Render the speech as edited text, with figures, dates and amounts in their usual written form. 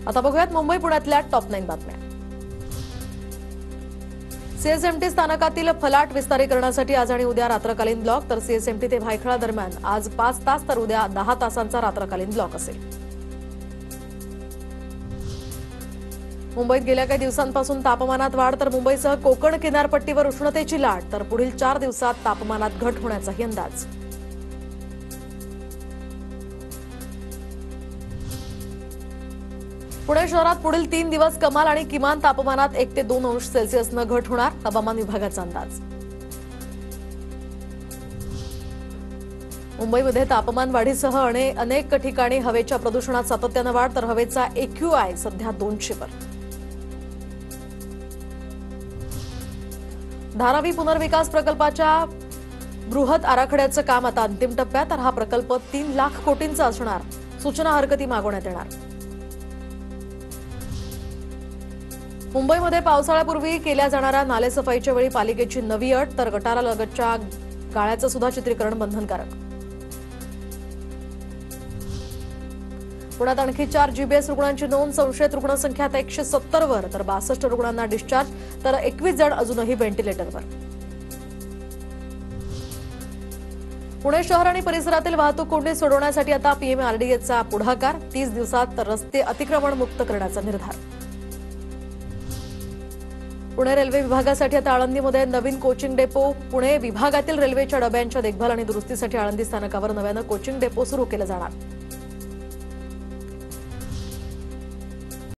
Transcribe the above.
आता बघूयात मुंबई पुण्यातल्या टॉप 9 बातम्या। सीएसएमटी स्थानकातील फलाट विस्तारीकरणासाठी आज आणि उद्या रात्रकालीन ब्लॉक, तर सीएसएमटी ते भायखळा दरम्यान आज 5 तास तर उद्या 10 तासांचा रात्रकालीन ब्लॉक असेल। मुंबईत गेल्या काही दिवसांपासून तापमानात वाढ, तर मुंबईसह कोकण किनारपट्टीवर उष्णतेची लाट, तर पुढील 4 दिवसात तापमानात घट होण्याचाही अंदाज। पुणे शहरात पुढील 3 दिवस कमाल आणि किमान तापमानात 1 ते 2 अंश सेल्सिअसनं घट होणार, हवामान विभागाचा अंदाज। मुंबईमध्ये तापमान वाढीसह अनेक ठिकाणी हवेच्या प्रदूषणात सातत्यानं वाढ, तर हवेचा AQI सध्या 200 वर। धारावी पुनर्विकास प्रकल्पाच्या बृहत आराखड्याचं काम आता अंतिम टप्प्यात, तर हा प्रकल्प 3 लाख कोटींचा असणार, सूचना हरकती मागवण्यात येणार। मुंबईमध्ये पावसाळ्यापूर्वी केल्या जाणाऱ्या नालेसफाईच्या वेळी पालिकेची नवी अट, तर गटारालगतच्या गाळ्याचं सुद्धा चित्रीकरण बंधनकारक। पुण्यात आणखी 4 जीबीएस रुग्णांची नोंद, संशयित रुग्णसंख्या 170 वर, तर 62 रुग्णांना डिस्चार्ज, तर 21 जण अजूनही व्हेंटिलेटरवर। पुणे शहर आणि परिसरातील वाहतूक कोंडी सोडवण्यासाठी आता पीएमआरडीएचा पुढाकार, 30 दिवसात रस्ते अतिक्रमण मुक्त करण्याचा निर्धार। पुणे रेल्वे विभागासाठी आता आळंदीमध्ये नवीन कोचिंग डेपो, पुणे विभागातील रेल्वेच्या डब्यांच्या देखभाल आणि दुरुस्तीसाठी आळंदी स्थानकावर नव्यानं कोचिंग डेपो सुरू केलं जाणार।